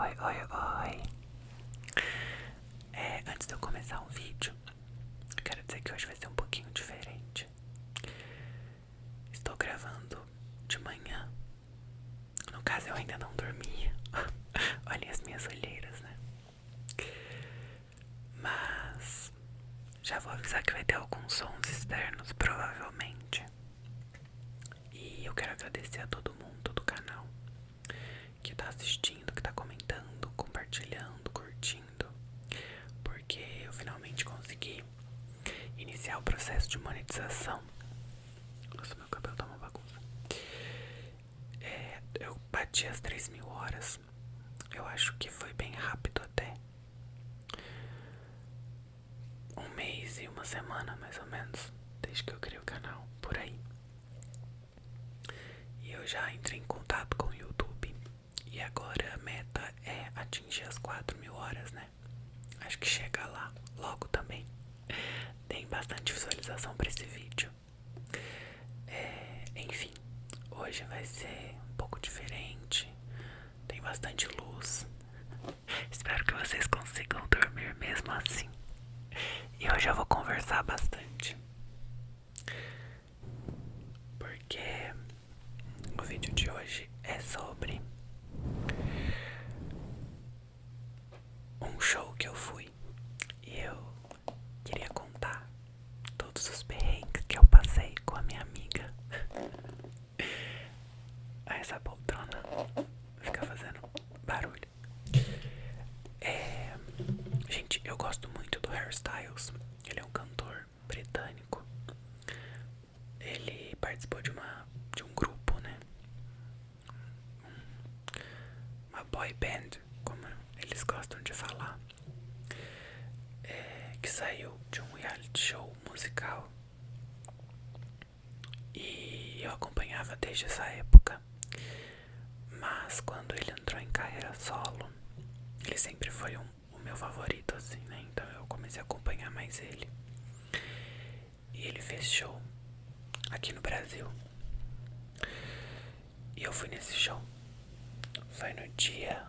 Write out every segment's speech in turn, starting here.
Oi. Antes de eu começar um vídeo, eu quero dizer que hoje vai ser um pouquinho diferente. Estou gravando de manhã. No caso, eu ainda não dormi. Olhem as minhas olheiras, né? Mas já vou avisar que vai ter alguns sons externos, provavelmente. E eu quero agradecer a todo mundo do canal que tá assistindo, que tá comentando, compartilhando, curtindo, porque eu finalmente consegui iniciar o processo de monetização. Nossa, meu cabelo tá uma bagunça. Eu bati as 3.000 horas. Eu acho que foi bem rápido até. Um mês e uma semana, mais ou menos, desde que eu criei o canal, por aí. E eu já entrei em contato com o YouTube. E agora a meta é atingir as 4.000 horas, né? Acho que chega lá logo também. Tem bastante visualização pra esse vídeo. Enfim, hoje vai ser um pouco diferente. Tem bastante luz. Espero que vocês consigam dormir mesmo assim. E hoje eu vou conversar bastante, porque o vídeo de hoje é sobre um show que eu fui. E eu queria contar todos os perrengues que eu passei com a minha amiga. Essa poltrona fica fazendo barulho. Gente, eu gosto muito do Harry Styles. Ele é um cantor britânico. Ele participou de um grupo, né? Uma boy band, como eles gostam de falar. Que saiu de um reality show musical. E eu acompanhava desde essa época. Mas quando ele entrou em carreira solo, ele sempre foi o meu favorito, assim, né? Então eu comecei a acompanhar mais ele. E ele fez show aqui no Brasil. E eu fui nesse show. Foi no dia,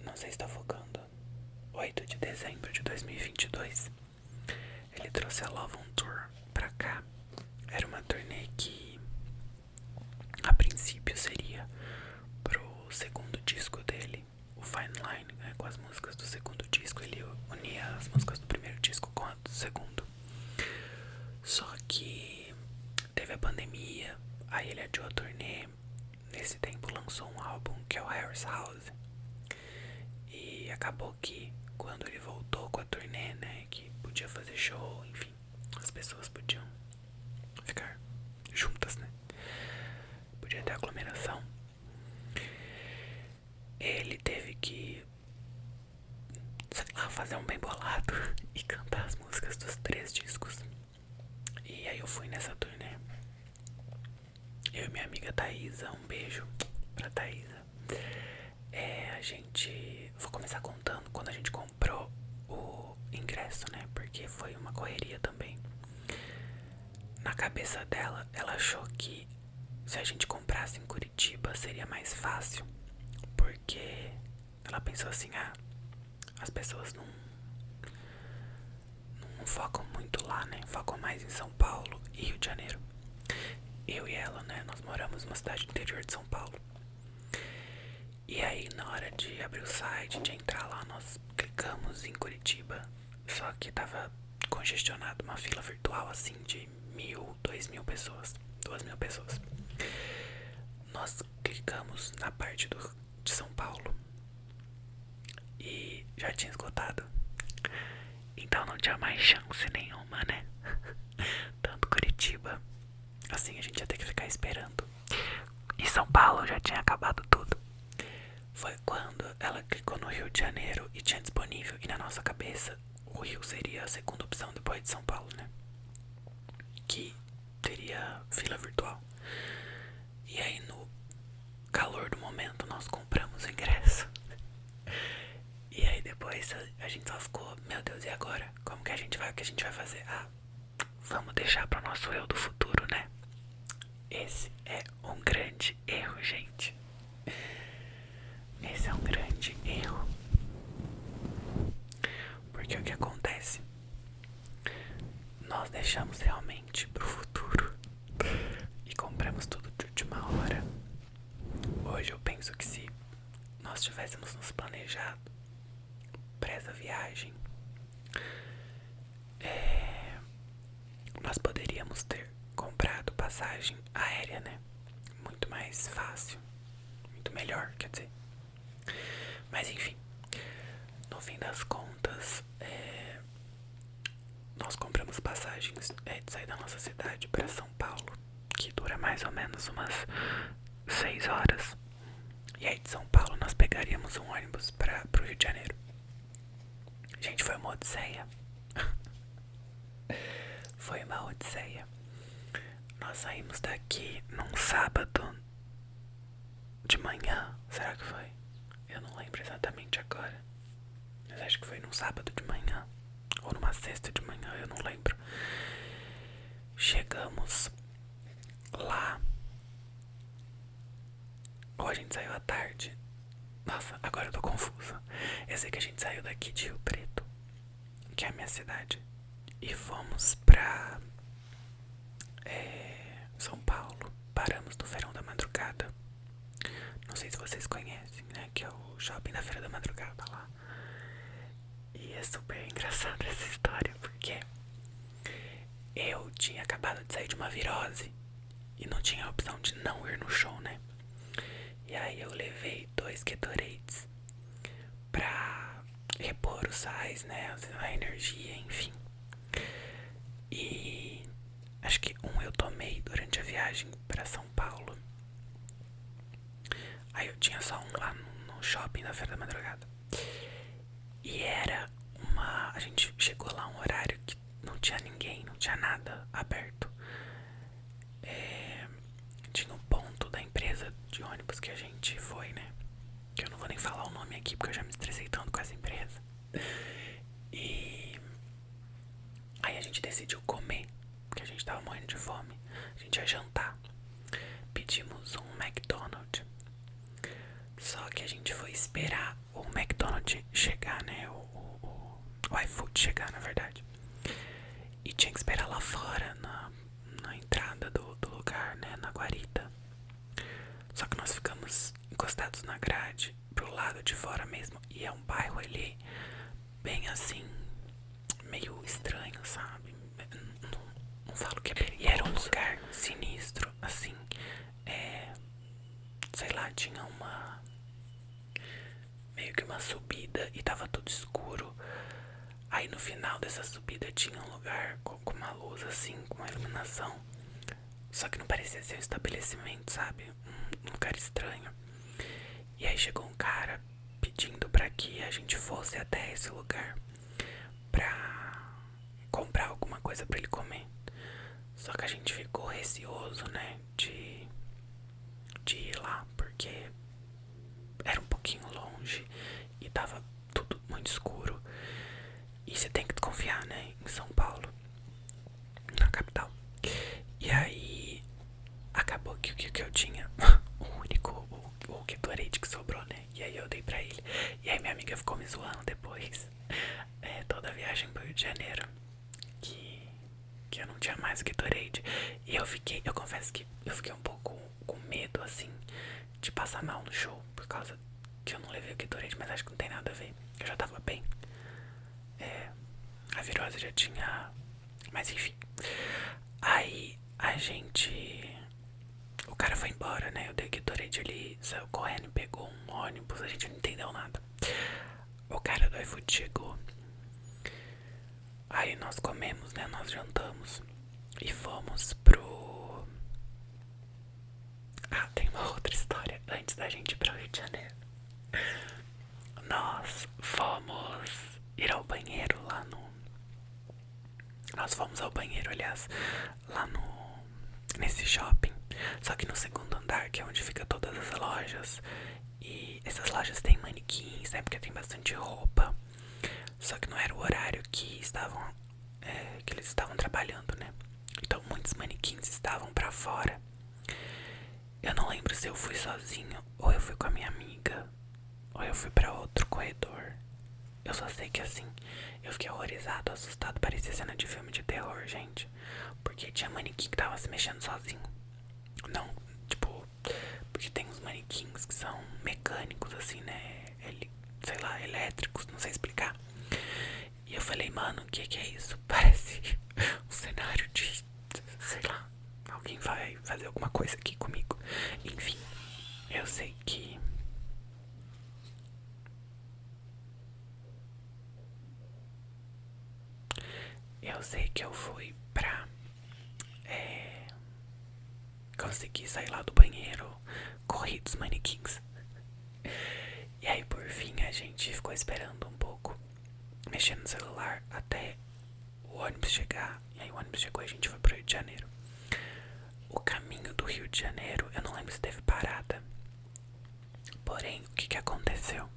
não sei se tá focando, 8 de dezembro de 2022. Ele trouxe a Love on Tour pra cá. Era uma turnê que a princípio seria pro segundo disco dele, o Fine Line, né, com as músicas do segundo disco. Ele unia as músicas do primeiro disco com a do segundo. Só que teve a pandemia, aí ele adiou a turnê. Nesse tempo lançou um álbum que é o Harry's House. E acabou que quando ele voltou com a turnê, né, que podia fazer show, enfim, as pessoas podiam ficar juntas, né, podia ter aglomeração. Ele teve que, sei lá, fazer um bem bolado e cantar as músicas dos 3 discos. E aí eu fui nessa turnê. Eu e minha amiga Thaisa, um beijo pra Thaisa. A gente, vou começar contando quando a gente comprou o ingresso, né, porque foi uma correria também. Na cabeça dela, ela achou que se a gente comprasse em Curitiba seria mais fácil, porque ela pensou assim, as pessoas não focam muito lá, né, focam mais em São Paulo e Rio de Janeiro. Eu e ela, né, nós moramos numa cidade interior de São Paulo. E aí na hora de abrir o site, de entrar lá, nós clicamos em Curitiba. Só que tava congestionado, uma fila virtual assim de 1.000, 2.000 pessoas, 2.000 pessoas. Nós clicamos na parte de São Paulo e já tinha esgotado. Então não tinha mais chance nenhuma, né? Tanto Curitiba, assim a gente ia ter que ficar esperando. E São Paulo já tinha acabado tudo. Foi quando ela clicou no Rio de Janeiro e tinha disponível. E na nossa cabeça o Rio seria a segunda opção depois de São Paulo, né? Que teria fila virtual. E aí no calor do momento nós compramos o ingresso. E aí depois a gente só ficou, meu Deus, e agora? Como que a gente vai? O que a gente vai fazer? Vamos deixar pro nosso eu do futuro, né? Esse é um grande erro, gente. Esse é um grande erro. Porque o que acontece? Nós deixamos realmente pro futuro e compramos tudo de última hora. Hoje eu penso que se nós tivéssemos nos planejado para essa viagem, nós poderíamos ter comprado passagem aérea, né? Muito mais fácil, muito melhor, quer dizer. Mas enfim, no fim das contas, nós compramos passagens de sair da nossa cidade para São Paulo, que dura mais ou menos umas 6 horas. E aí de São Paulo nós pegaríamos um ônibus para o Rio de Janeiro. Gente, foi uma odisseia. Foi uma odisseia. Nós saímos daqui num sábado de manhã. Será que foi? Eu não lembro exatamente agora. Mas acho que foi num sábado de manhã. Ou numa sexta de manhã, eu não lembro. Chegamos lá. Ou a gente saiu à tarde. Nossa, agora eu tô confuso. Eu sei que a gente saiu daqui de Rio Preto, que é a minha cidade, e fomos pra São Paulo. Paramos no Feirão da Madrugada. Não sei se vocês conhecem, né? Que é o shopping da Feira da Madrugada lá. E é super engraçado essa história, porque eu tinha acabado de sair de uma virose e não tinha a opção de não ir no show, né? E aí eu levei 2 Gatorades pra repor os sais, né? A energia, enfim. E acho que um eu tomei durante a viagem pra São Paulo. Aí eu tinha só um lá no shopping da Feira da Madrugada. E era a gente chegou lá um horário que não tinha ninguém, não tinha nada aberto. Tinha um ponto da empresa de ônibus que a gente foi, né? Que eu não vou nem falar o nome aqui porque eu já me estressei tanto com essa empresa. E aí a gente decidiu comer, porque a gente tava morrendo de fome. A gente ia jantar. Pedimos um McDonald's. Só que a gente foi esperar o McDonald's chegar, né? O iFood chegar, na verdade. E tinha que esperar lá fora, na entrada do lugar, né? Na guarita. Só que nós ficamos encostados na grade, pro lado de fora mesmo. E é um bairro ali, bem assim, meio estranho, sabe? Não falo que é perigoso. E era um lugar sinistro, assim. Sei lá, tinha meio que uma subida e tava tudo escuro. Aí no final dessa subida tinha um lugar com uma luz assim, com uma iluminação. Só que não parecia ser um estabelecimento, sabe? Um lugar estranho. E aí chegou um cara pedindo pra que a gente fosse até esse lugar pra comprar alguma coisa pra ele comer. Só que a gente ficou receoso, né? De ir lá, porque era um pouquinho longe e tava tudo muito escuro. E você tem que confiar, né? Em São Paulo, na capital. E aí acabou que o que eu tinha, o único, o Gatorade que sobrou, né? E aí eu dei pra ele. E aí minha amiga ficou me zoando depois, toda a viagem pro Rio de Janeiro, que eu não tinha mais Gatorade. E eu confesso que eu fiquei um pouco com medo, assim, de passar mal no show, por causa que eu não levei o Gatorade, mas acho que não tem nada a ver. Eu já tava bem. A virose já tinha... Mas enfim. Aí a gente... O cara foi embora, né? Eu dei o Gatorade, ele saiu correndo, pegou um ônibus, a gente não entendeu nada. O cara do iFood chegou. Aí nós comemos, né? Nós jantamos. E fomos pro... tem uma outra história antes da gente ir pro Rio de Janeiro. Nós fomos ir ao banheiro lá no... Nós fomos ao banheiro, aliás, lá nesse shopping. Só que no segundo andar, que é onde fica todas as lojas. E essas lojas têm manequins, né? Porque tem bastante roupa. Só que não era o horário que que eles estavam trabalhando, né? Então muitos manequins estavam pra fora. Eu não lembro se eu fui sozinho ou eu fui com a minha amiga. ou eu fui pra outro corredor. Eu só sei que assim, eu fiquei horrorizado, assustado, parecia cena de filme de terror, gente. Porque tinha manequim que tava se mexendo sozinho. Não, tipo, porque tem uns manequins que são mecânicos, assim, né? Sei lá, elétricos, não sei explicar. E eu falei, mano, o que é isso? Parece um cenário de, sei lá, alguém vai fazer alguma coisa aqui comigo. Enfim, eu sei que eu fui pra conseguir sair lá do banheiro, corri dos manequins. E aí por fim a gente ficou esperando um pouco, mexendo no celular até o ônibus chegar. E aí o ônibus chegou e a gente foi pro Rio de Janeiro. O caminho do Rio de Janeiro, eu não lembro se teve parada. Porém, o que aconteceu?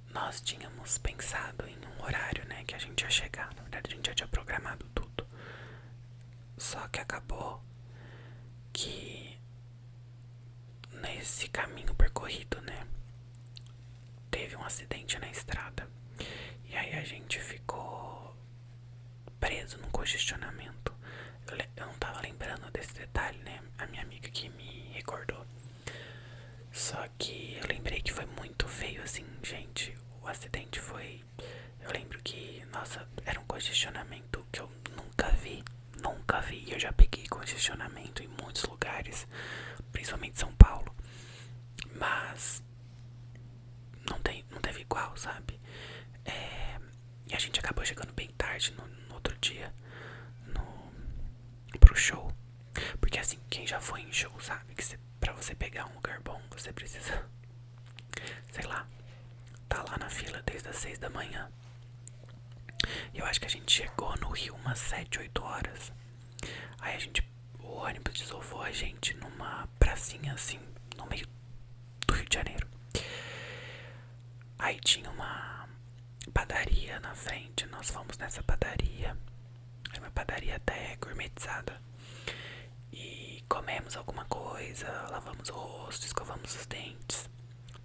Nós tínhamos pensado em um horário, né, que a gente ia chegar. Na verdade, a gente já tinha programado tudo. Só que acabou que nesse caminho percorrido, né, teve um acidente na estrada. E aí a gente ficou preso num congestionamento. Eu não tava lembrando desse detalhe, né? A minha amiga que me recordou. Só que eu lembrei que foi muito feio, assim, gente. O acidente foi... Eu lembro que, nossa, era um congestionamento que eu nunca vi. Nunca vi. Eu já peguei congestionamento em muitos lugares, principalmente São Paulo. Mas não teve igual, sabe? E a gente acabou chegando bem tarde no outro dia pro show. Porque assim, quem já foi em show sabe que pra você pegar um lugar bom, você precisa, sei lá, tá lá na fila desde as 6 da manhã. E eu acho que a gente chegou no Rio umas 7, 8 horas. Aí o ônibus desovou a gente numa pracinha assim, no meio do Rio de Janeiro. Aí tinha uma padaria na frente, nós fomos nessa padaria. Era uma padaria até gourmetizada. E comemos alguma coisa, lavamos o rosto, escovamos os dentes,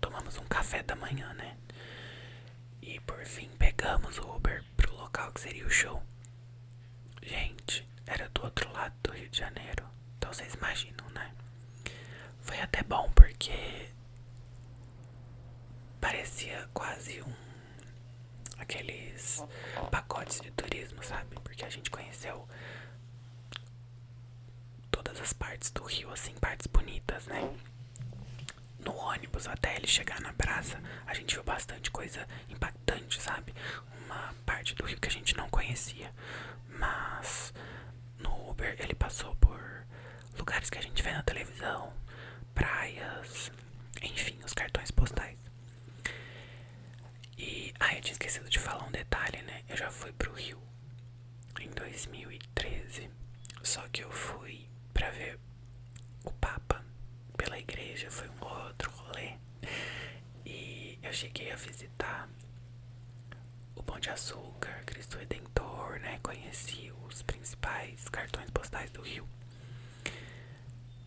tomamos um café da manhã, né? E por fim pegamos o Uber pro local que seria o show. Gente, era do outro lado do Rio de Janeiro. Então vocês imaginam, né? Foi até bom porque parecia quase aqueles pacotes de turismo, sabe? Porque a gente conheceu todas as partes do Rio, assim, partes bonitas, né? No ônibus, até ele chegar na praça, a gente viu bastante coisa impactante, sabe? Uma parte do Rio que a gente não conhecia. Mas no Uber ele passou por lugares que a gente vê na televisão, praias, enfim, os cartões postais. E, eu tinha esquecido de falar um detalhe, né? Eu já fui pro Rio em 2013, só que eu fui pra ver o Papa pela igreja, foi um outro rolê. E eu cheguei a visitar o Pão de Açúcar, Cristo Redentor, né? Conheci os principais cartões postais do Rio.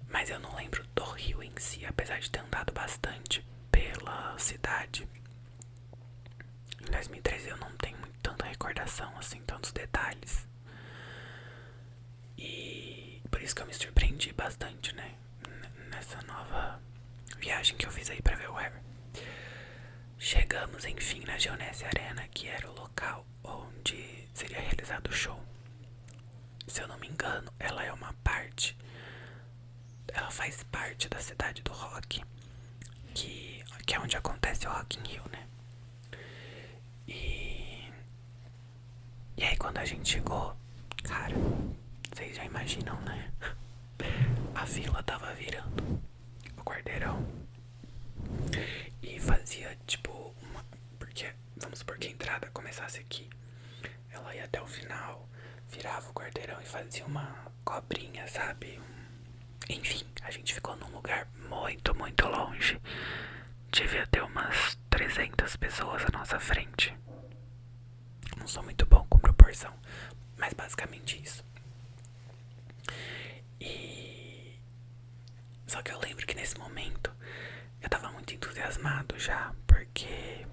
Mas eu não lembro do Rio em si, apesar de ter andado bastante pela cidade. Em 2013 eu não tenho tanta recordação, assim, tantos detalhes. E por isso que eu me surpreendi bastante, né? Nessa nova viagem que eu fiz aí pra ver o Harry. Chegamos enfim na Geonesse Arena, que era o local onde seria realizado o show. Se eu não me engano, ela é uma parte, ela faz parte da cidade do rock, que é onde acontece o Rock in Rio, né? E aí quando a gente chegou, cara, vocês já imaginam, né? A fila tava virando o quarteirão. E fazia tipo porque vamos supor que a entrada começasse aqui, ela ia até o final, virava o quarteirão e fazia uma cobrinha, sabe? Enfim, a gente ficou num lugar muito, muito longe. Devia ter umas 300 pessoas à nossa frente. Não sou muito bom com proporção, mas basicamente isso. E só que eu lembro que nesse momento eu tava muito entusiasmado já, porque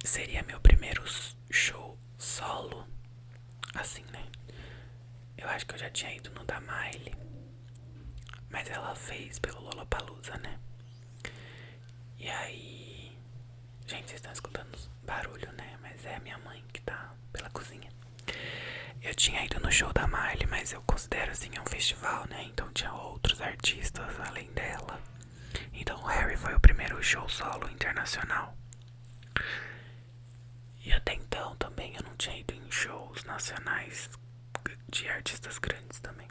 seria meu primeiro show solo, assim, né? Eu acho que eu já tinha ido no da Miley, mas ela fez pelo Lollapalooza, né? E aí... Gente, vocês estão escutando barulho, né? Mas é a minha mãe que tá pela cozinha. Eu tinha ido no show da Miley, mas eu considero assim um festival, né? Então tinha outros artistas além dela. Então o Harry foi o primeiro show solo internacional. E até então também eu não tinha ido em shows nacionais de artistas grandes também.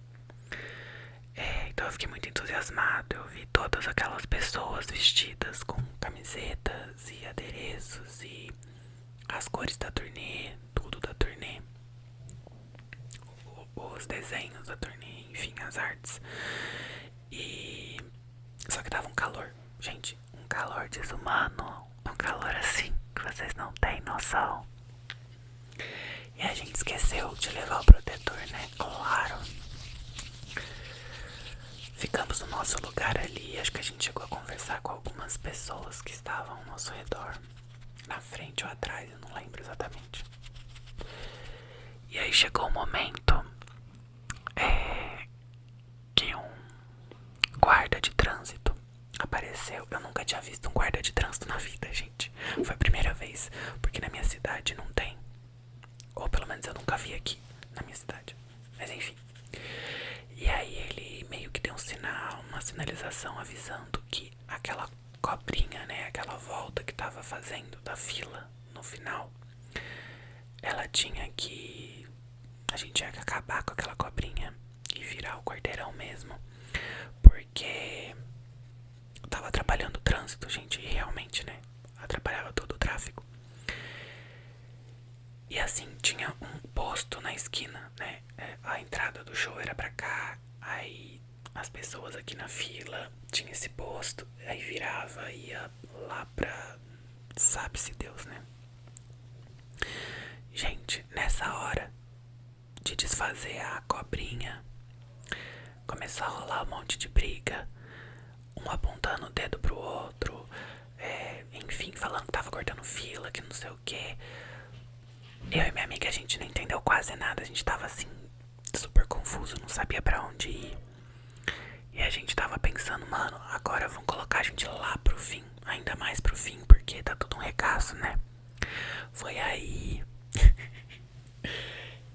Então eu fiquei muito entusiasmado. Eu vi todas aquelas pessoas vestidas com camisetas e adereços e as cores da turnê, tudo da turnê, os desenhos da turnê, enfim, as artes. E só que tava um calor, gente, um calor desumano, um calor assim que vocês não têm noção. E a gente esqueceu de levar o protetor, né? Claro. Ficamos no nosso lugar ali. Acho que a gente chegou a conversar com algumas pessoas que estavam ao nosso redor, na frente ou atrás, eu não lembro exatamente. E aí chegou o momento que um guarda de trânsito apareceu. Eu nunca tinha visto um guarda de trânsito na vida, gente. Foi a primeira vez, porque na minha cidade não tem. Ou pelo menos eu nunca vi aqui na minha cidade. Mas enfim. E aí ele meio que deu um sinal, uma sinalização avisando que aquela cobrinha, né, aquela volta que tava fazendo da fila no final, ela tinha que... A gente tinha que acabar com aquela cobrinha e virar o quarteirão mesmo, porque tava atrapalhando o trânsito, gente, e realmente, né, atrapalhava todo o tráfego. E assim, tinha um posto na esquina, né, a entrada do show era pra cá, aí as pessoas aqui na fila tinha esse posto, aí virava, ia lá pra... sabe-se Deus, né. Gente, nessa hora de desfazer a cobrinha, começou a rolar um monte de briga, um apontando o dedo pro outro, enfim, falando que tava cortando fila, que não sei o que. Eu e minha amiga, a gente não entendeu quase nada, a gente tava assim, super confuso, não sabia pra onde ir. E a gente tava pensando, mano, agora vão colocar a gente lá pro fim, ainda mais pro fim, porque tá tudo um regaço, né? Foi aí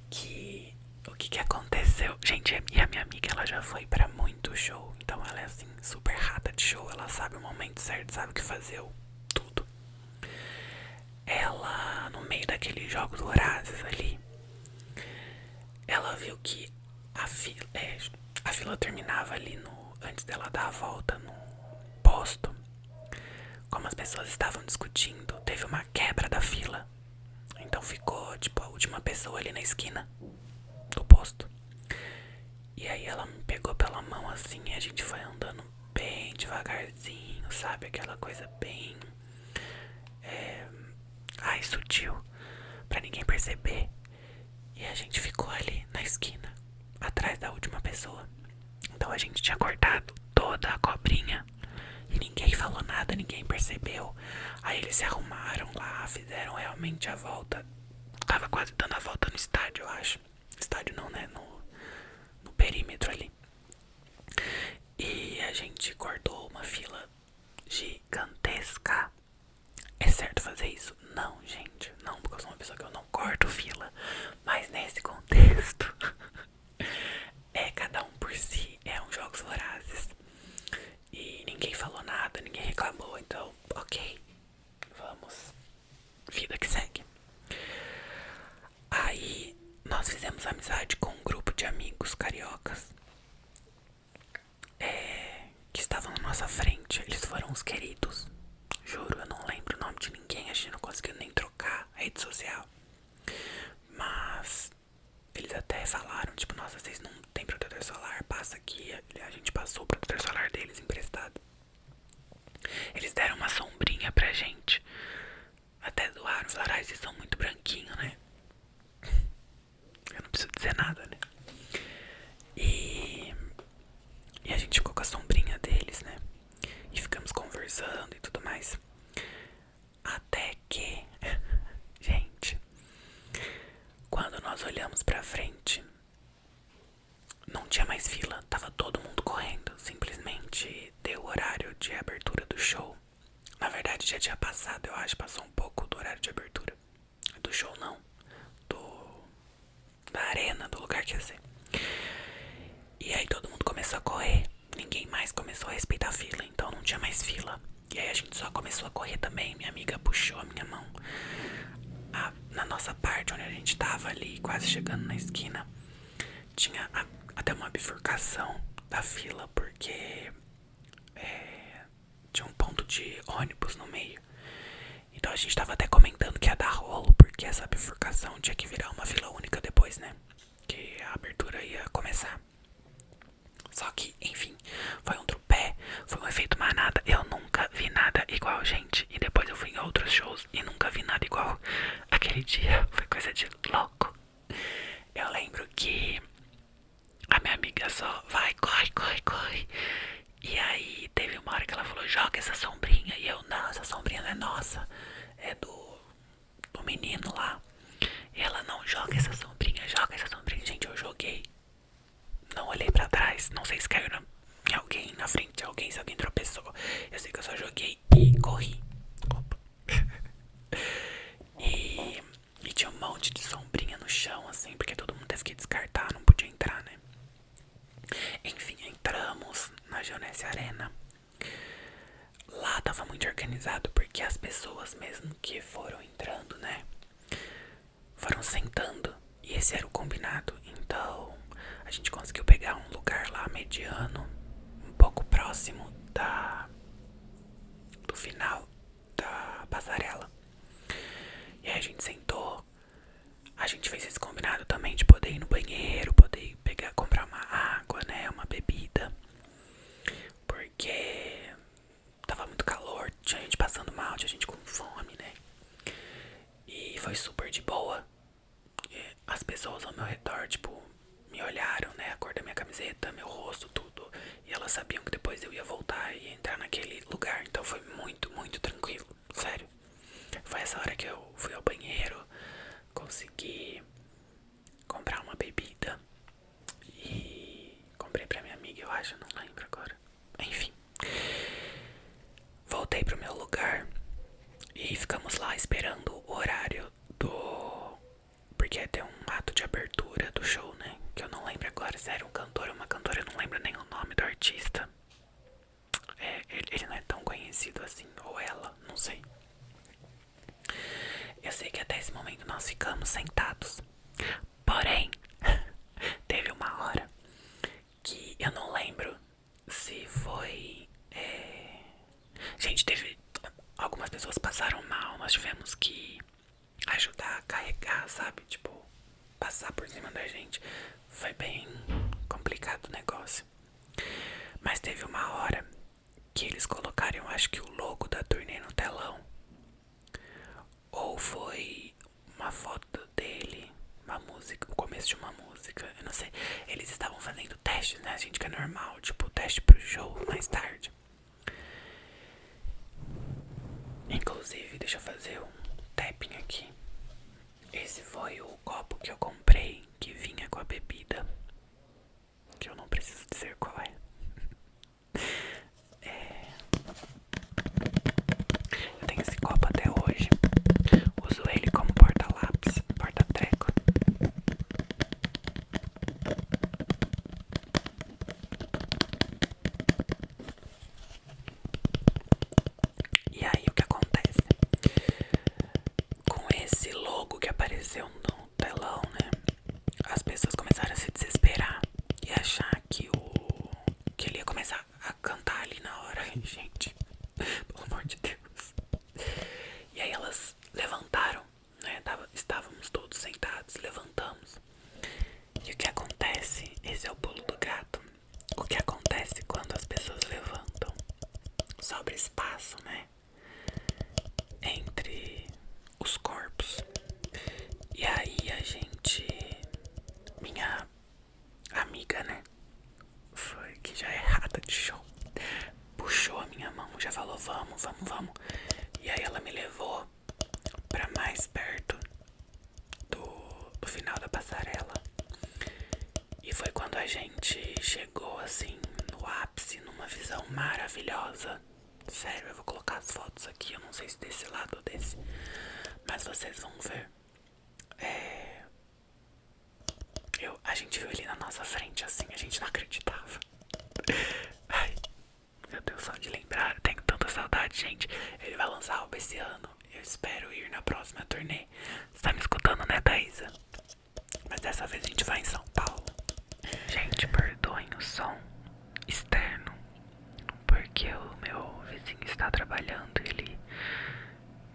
que... O que aconteceu? Gente, e a minha amiga, ela já foi pra muito show, então ela é assim, super rata de show, ela sabe o momento certo, sabe o que fazer, tudo. Ela, no meio daqueles jogos vorazes ali, ela viu que a fila terminava ali antes dela dar a volta no posto. Como as pessoas estavam discutindo, teve uma quebra da fila. Então ficou, tipo, a última pessoa ali na esquina do posto. E aí ela me pegou pela mão assim e a gente foi andando bem devagarzinho, sabe? Aquela coisa bem... sutil, pra ninguém perceber. E a gente ficou ali na esquina, atrás da última pessoa. Então a gente tinha cortado toda a cobrinha e ninguém falou nada, ninguém percebeu. Aí eles se arrumaram lá, fizeram realmente a volta. Tava quase dando a volta no estádio, eu acho. Estádio não, né? No perímetro ali. E a gente cortou uma fila gigantesca. É certo fazer isso? Não, gente. Não, porque eu sou uma pessoa que eu não corto fila. Mas nesse contexto, cada um por si. É um jogos vorazes. E ninguém falou nada, ninguém reclamou. Então, ok. Vamos. Vida que segue. Aí, nós fizemos amizade com um grupo de amigos cariocas. Que estavam na nossa frente. Eles foram os queridos. Juro, eu não lembro o nome de ninguém. A gente não conseguiu nem trocar a rede social. Mas eles até falaram, tipo, nossa, vocês não tem protetor solar, passa aqui. A gente passou o protetor solar deles emprestado. Eles deram uma sombrinha pra gente. Até zoaram, falaram, ah, vocês são muito branquinhos, né? Eu não preciso dizer nada, né? E a gente ficou com a sombrinha deles, né? E ficamos conversando e tudo mais. Até que, gente, quando nós olhamos pra frente, não tinha mais fila, tava todo mundo correndo. Simplesmente deu o horário de abertura do show. Na verdade já tinha passado, eu acho, passou um pouco do horário de abertura. Do show não, da arena, do lugar que ia ser. E aí todo mundo começou a correr, ninguém mais começou a respeitar a fila, então não tinha mais fila. E aí a gente só começou a correr também, minha amiga puxou a minha mão. Na nossa parte, onde a gente tava ali, quase chegando na esquina, tinha até uma bifurcação da fila, porque tinha um ponto de ônibus no meio. Então a gente tava até comentando que ia dar rolo, porque essa bifurcação tinha que virar uma fila única depois, né? Que a abertura ia começar. Só que, enfim, foi um tropé, foi um efeito manada. Eu nunca vi nada igual, gente. E depois eu fui em outros shows e nunca vi nada igual. Aquele dia foi coisa de louco. Eu lembro que a minha amiga só vai, corre, corre, corre. E aí teve uma hora que ela falou, joga essa sombrinha. E eu, não, essa sombrinha não é nossa, é do menino lá. E ela, não, joga essa sombrinha, joga essa sombrinha. Gente, eu joguei. Não olhei pra trás, não sei se caiu em alguém, na frente de alguém, se alguém tropeçou. Eu sei que eu só joguei e corri. Opa. E tinha um monte de sombrinha no chão, assim, porque todo mundo teve que descartar, não podia entrar, né? Enfim, entramos na Geonesse Arena. Lá tava muito organizado, porque as pessoas mesmo que foram entrando, né, foram sentando. E esse era o combinado. Então a gente conseguiu pegar um lugar lá mediano, um pouco próximo do final da passarela. E aí a gente sentou. A gente fez esse combinado também de poder ir no banheiro, poder pegar, comprar uma água, né, uma bebida, porque tava muito calor, tinha gente passando mal, tinha gente com fome, né. E foi super de boa. As pessoas ao meu redor, tipo, me olharam, né, a cor da minha camiseta, meu rosto, tudo. E elas sabiam que depois eu ia voltar e entrar naquele lugar. Então foi muito, muito tranquilo, sério. Foi essa hora que eu fui ao banheiro, consegui comprar uma bebida e comprei pra minha amiga, eu acho, não lembro agora. Enfim, voltei pro meu lugar e ficamos lá esperando o horário porque ia ter um ato de abertura do show, né? Que eu não lembro agora se era um cantor ou uma cantora, eu não lembro nem o nome do artista. Ele não é tão conhecido assim, ou ela, não sei. Eu sei que até esse momento nós ficamos sentados. Porém, teve uma hora que eu não lembro se foi. Gente, teve. Algumas pessoas passaram mal, nós tivemos que ajudar a carregar, sabe? Tipo, passar por cima da gente. Foi bem complicado o negócio. Mas teve uma hora que eles colocaram, eu acho que o logo da turnê no telão. Ou foi uma foto dele, uma música, o começo de uma música, eu não sei. Eles estavam fazendo testes, né, gente, que é normal, tipo, teste pro show mais tarde. Inclusive, deixa eu fazer um tapping aqui. Esse foi o copo que eu comprei, que vinha com a bebida, que eu não preciso dizer qual é. Eu tenho esse copo até hoje. Uso ele como porta-lápis, porta-treco. E aí o que acontece? Com esse logo que apareceu no telão, né? As pessoas começaram a se desesperar e achar que ele ia começar a cantar ali na hora. Gente, pelo amor de Deus. E aí elas levantaram, né? Estávamos todos sentados, levantamos. E o que acontece? Esse é o pulo do gato. O que acontece quando as pessoas levantam? Sobra espaço, né? Entre os corpos. E aí a gente, minha amiga, né, foi que já é rata de show, puxou a minha mão, já falou, maravilhosa. Sério, eu vou colocar as fotos aqui. Eu não sei se desse lado ou desse, mas vocês vão ver. A gente viu ele na nossa frente assim, a gente não acreditava. Ai, meu Deus, só de lembrar, tenho tanta saudade, gente. Ele vai lançar álbum esse ano. Eu espero ir na próxima turnê. Você tá me escutando, né, Thaisa? Mas dessa vez a gente vai em São Paulo. Gente, perdoem o som externo, porque o meu vizinho está trabalhando e ele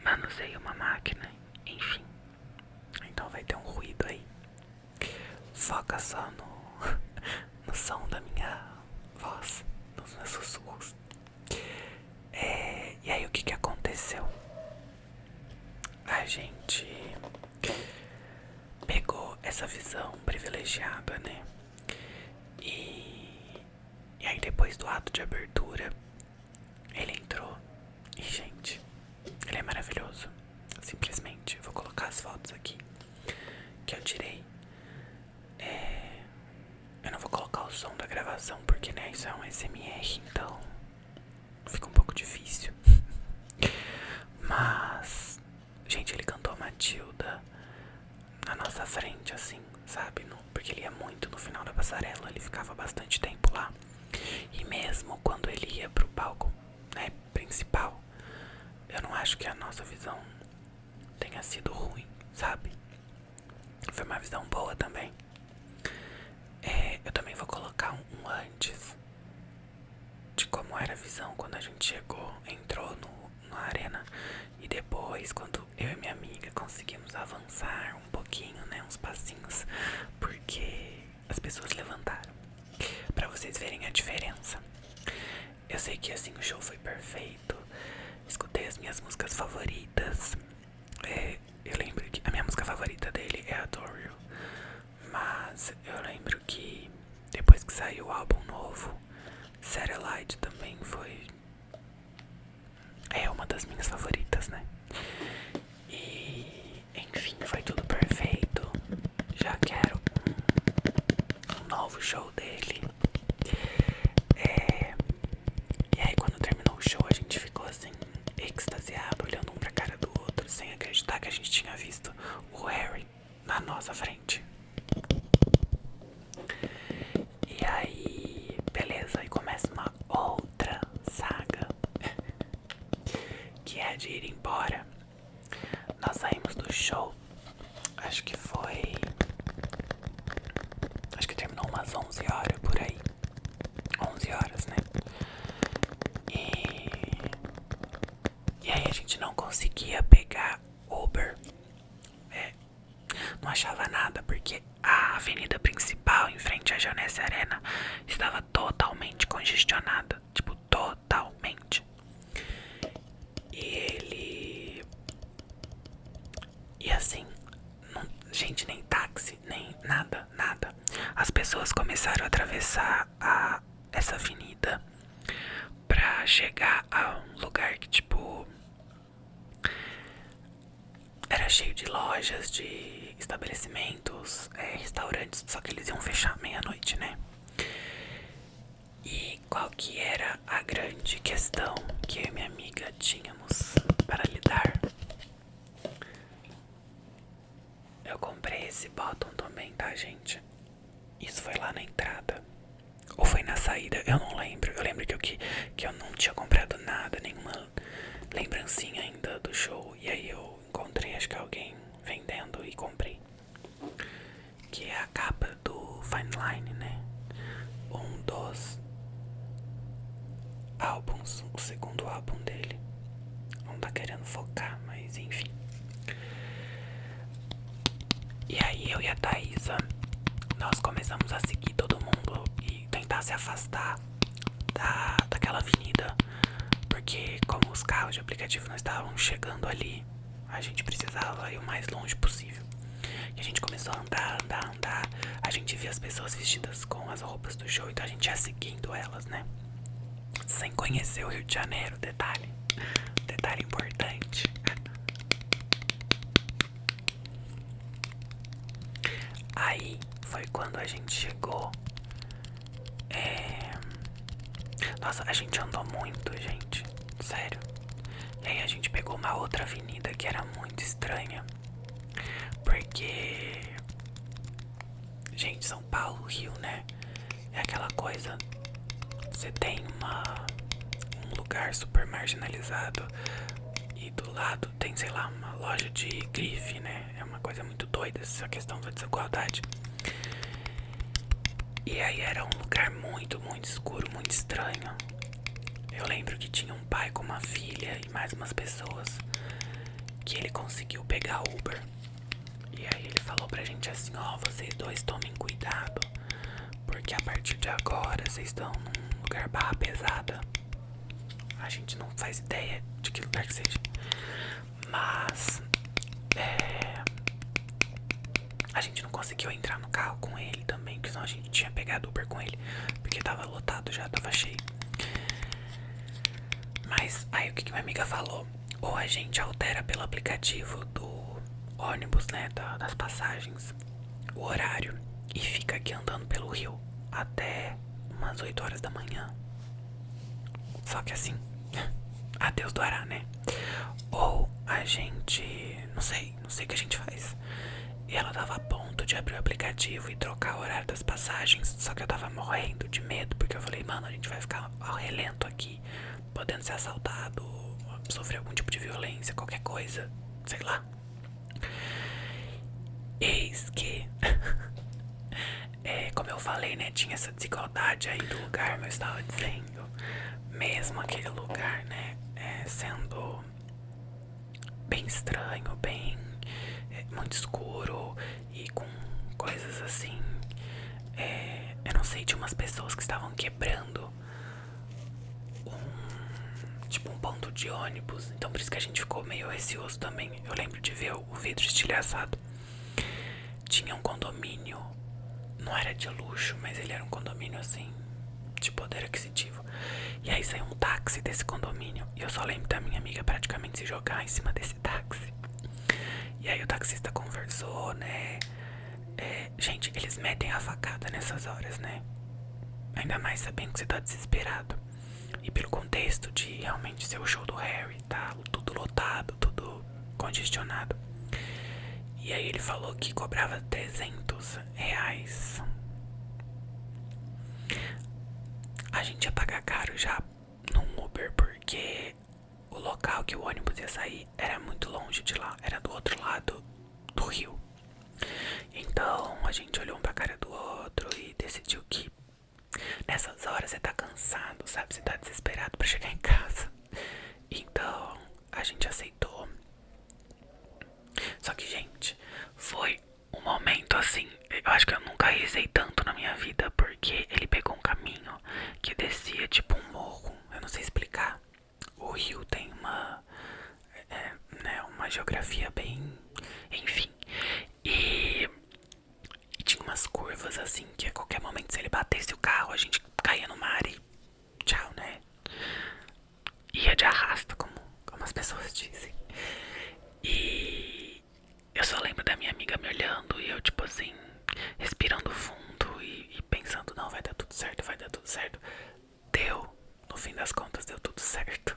manuseia uma máquina. Enfim, então vai ter um ruído aí. Foca só no som da minha voz, nos meus sussurros. E aí o que aconteceu? A gente pegou essa visão privilegiada, né? E aí depois do ato de abertura, ele entrou e, gente, ele é maravilhoso. Simplesmente, vou colocar as fotos aqui que eu tirei. Eu não vou colocar o som da gravação porque, né, isso é um SMR, então fica um pouco difícil. Mas, gente, ele cantou Matilda na nossa frente, assim, sabe? Porque ele ia muito no final da passarela, ele ficava bastante tempo lá. E mesmo quando ele ia pro palco, né, principal, eu não acho que a nossa visão tenha sido ruim, sabe? Foi uma visão boa também. Eu também vou colocar um antes de como era a visão quando a gente chegou, entrou na arena. E depois, quando eu e minha amiga conseguimos avançar um pouquinho, né, uns passinhos, porque as pessoas levantaram, pra vocês verem a diferença. Eu sei que assim o show foi perfeito. Escutei as minhas músicas favoritas. Eu lembro que a minha música favorita dele é Adore You. Mas eu lembro que depois que saiu o álbum novo, Satellite também foi uma das minhas favoritas, né? E enfim, foi tudo perfeito. Já quero um novo show dele. E aí quando terminou o show a gente ficou assim, extasiado, olhando um pra cara do outro, sem acreditar que a gente tinha visto o Harry na nossa frente. E aí, beleza, aí começa uma outra saga, que é de ir embora. Nós saímos do show, acho que terminou umas 11 horas por aí. 11 horas, né? E aí a gente não conseguia pegar Uber. Não achava nada porque a avenida principal em frente à Janesse Arena estava totalmente congestionada. Tipo, totalmente. E assim, gente, nem táxi, nem nada. As pessoas começaram a atravessar essa avenida pra chegar a um lugar que, tipo, era cheio de lojas, de estabelecimentos, restaurantes, só que eles iam fechar meia-noite, né? E qual que era a grande questão que eu e minha amiga tínhamos para lidar? Eu comprei esse bottom também, tá, gente? Isso foi lá na entrada ou foi na saída, eu não lembro. Eu lembro que eu não tinha comprado nada, nenhuma lembrancinha ainda do show. E aí eu encontrei, acho que alguém vendendo e comprei. Que é a capa do Fine Line, né? Um dos álbuns, o segundo álbum dele. Não tá querendo focar, mas enfim. E aí eu e a Thaisa, nós começamos a seguir todo mundo e tentar se afastar daquela avenida. Porque como os carros de aplicativo não estavam chegando ali, a gente precisava ir o mais longe possível. E a gente começou a andar. A gente via as pessoas vestidas com as roupas do show, então a gente ia seguindo elas, né? Sem conhecer o Rio de Janeiro, detalhe importante. Aí foi quando a gente chegou Nossa, a gente andou muito, gente. Sério. E aí a gente pegou uma outra avenida que era muito estranha. Porque... Gente, São Paulo, Rio, né? É aquela coisa. Você tem um lugar super marginalizado e do lado tem, sei lá, uma loja de grife, né? É uma coisa muito doida essa questão da desigualdade. E aí era um lugar muito, muito escuro, muito estranho. Eu lembro que tinha um pai com uma filha e mais umas pessoas que ele conseguiu pegar Uber. E aí ele falou pra gente assim, ó, vocês dois tomem cuidado, porque a partir de agora vocês estão num lugar barra pesada. A gente não faz ideia de que lugar que seja. Mas a gente não conseguiu entrar no carro com ele também, porque senão a gente tinha pegado Uber com ele, porque tava lotado já, tava cheio. Mas aí o que minha amiga falou? Ou a gente altera pelo aplicativo do ônibus, né, das passagens, o horário, e fica aqui andando pelo Rio até umas 8 horas da manhã. Só que assim, a Deus doará, né? Ou a gente, não sei o que a gente faz. E ela tava a ponto de abrir o aplicativo e trocar o horário das passagens. Só que eu tava morrendo de medo, porque eu falei, mano, a gente vai ficar ao relento aqui, podendo ser assaltado, sofrer algum tipo de violência, qualquer coisa, sei lá. Eis que como eu falei, né, tinha essa desigualdade aí do lugar, mas eu estava dizendo, mesmo aquele lugar, né, sendo bem estranho, bem muito escuro e com coisas assim, eu não sei, tinha umas pessoas que estavam quebrando um ponto de ônibus, então por isso que a gente ficou meio receoso também. Eu lembro de ver o vidro estilhaçado. Tinha um condomínio, não era de luxo, mas ele era um condomínio assim, de poder aquisitivo. E aí saiu um táxi desse condomínio, e eu só lembro da minha amiga praticamente se jogar em cima desse táxi. E aí o taxista conversou, né? Gente, eles metem a facada nessas horas, né? Ainda mais sabendo que você tá desesperado. E pelo contexto de realmente ser o show do Harry, tá tudo lotado, tudo congestionado. E aí ele falou que cobrava R$ 300. A gente ia pagar caro já num Uber, porque o local que o ônibus ia sair era muito longe de lá, era do outro lado do rio. Então a gente olhou um pra cara do outro e decidiu que nessas horas você tá cansado, sabe? Você tá desesperado pra chegar em casa. Então a gente aceitou. Só que, gente, foi um momento assim, eu acho que eu nunca risei tanto na minha vida, porque ele pegou um caminho que descia tipo um morro. Eu não sei explicar. O rio tem uma geografia bem, enfim. E tinha umas curvas assim que a qualquer momento, se ele batesse o carro, a gente caía no mar e tchau, né? Ia de arrasta, como as pessoas dizem. E eu só lembro da minha amiga me olhando e eu tipo assim, respirando fundo e pensando, não, vai dar tudo certo, vai dar tudo certo. Deu, no fim das contas deu tudo certo.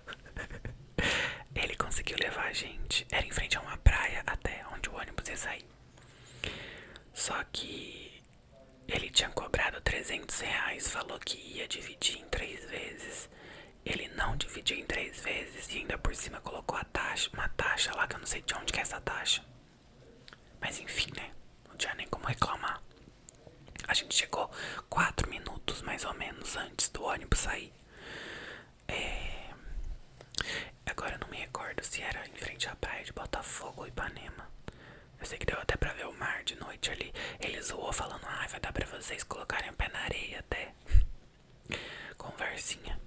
Ele conseguiu levar a gente, era em frente a uma praia até onde o ônibus ia sair. Só que ele tinha cobrado R$ 300, falou que ia dividir em 3 vezes. Ele não dividiu em 3 vezes e ainda por cima colocou a taxa, uma taxa lá que eu não sei de onde que é essa taxa. Mas enfim, né, não tinha nem como reclamar. A gente chegou 4 minutos mais ou menos antes do ônibus sair. Agora eu não me recordo se era em frente à praia de Botafogo ou Ipanema. Eu sei que deu até pra ver o mar de noite ali. Ele zoou falando, vai dar pra vocês colocarem o pé na areia até. Conversinha.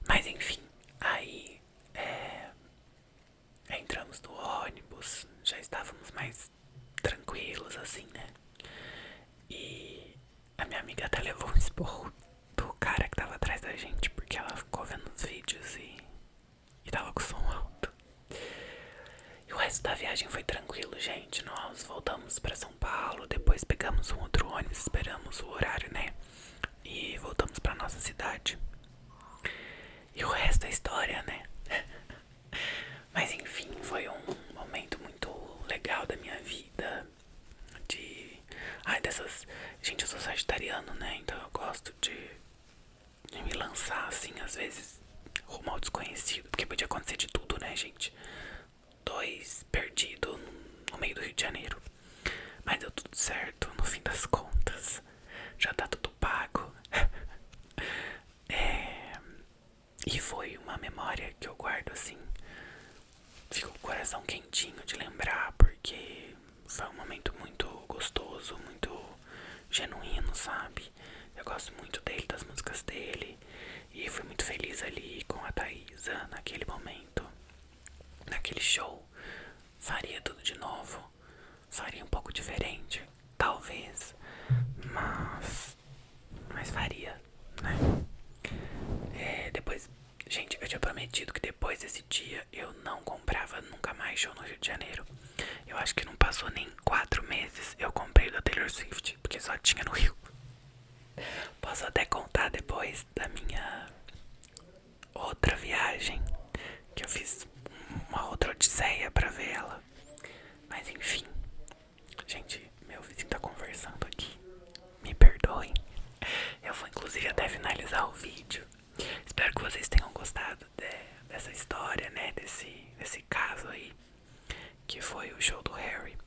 Mas enfim, aí entramos no ônibus, já estávamos mais tranquilos assim, né? E a minha amiga até levou um esporro do cara que tava atrás da gente, porque ela ficou vendo os vídeos e tava com o som alto. E o resto da viagem foi tranquilo, gente. Nós voltamos pra São Paulo, depois pegamos um outro ônibus, esperamos o horário, né? e voltamos pra nossa cidade. E o resto é história, né? Mas enfim, foi um momento muito legal da minha vida. Ai, dessas. Gente, eu sou sagitariano, né? Então eu gosto de me lançar assim, às vezes, rumo ao desconhecido. Porque podia acontecer de tudo, né, gente? Dois perdidos no meio do Rio de Janeiro. Mas deu tudo certo, no fim das contas. Já tá tudo pago. E foi uma memória que eu guardo assim. Fico com o coração quentinho de lembrar, porque foi um momento muito gostoso, muito genuíno, sabe? Eu gosto muito dele, das músicas dele. E fui muito feliz ali com a Thaisa naquele momento, naquele show. Faria tudo de novo, faria um pouco diferente, talvez, mas faria, né? Depois, gente, eu tinha prometido que depois desse dia eu não comprava nunca mais show no Rio de Janeiro. Eu acho que não passou nem 4 meses eu comprei o da Taylor Swift, porque só tinha no Rio. Posso até contar depois da minha outra viagem, que eu fiz uma outra odisseia pra ver ela. Mas enfim, gente, meu vizinho tá conversando aqui. Me perdoem. Eu vou inclusive até finalizar o vídeo. Espero que vocês tenham gostado dessa história, né? Desse caso aí, que foi o show do Harry.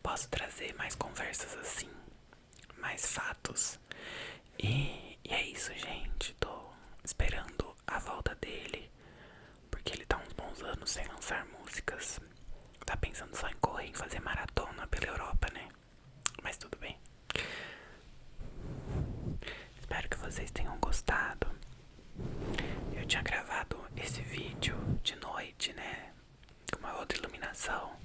Posso trazer mais conversas assim, mais fatos. E é isso, gente. Tô esperando a volta dele, porque ele tá uns bons anos sem lançar músicas. Tá pensando só em correr, em fazer maratona pela Europa, né? Mas tudo bem. Espero que vocês tenham gostado. Eu tinha gravado esse vídeo de noite, né? Com uma outra iluminação,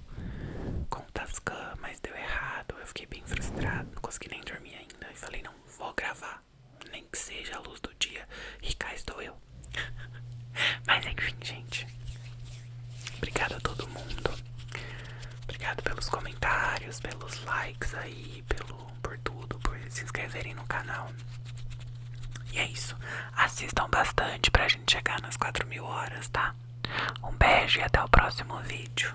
com o Tascam, mas deu errado. Eu fiquei bem frustrado, não consegui nem dormir ainda. E falei, não, vou gravar, nem que seja a luz do dia. E cá estou eu. Mas enfim, gente. Obrigado a todo mundo. Obrigado pelos comentários, pelos likes aí, por tudo, por se inscreverem no canal. E é isso. Assistam bastante pra gente chegar nas 4.000 horas, tá? Um beijo e até o próximo vídeo.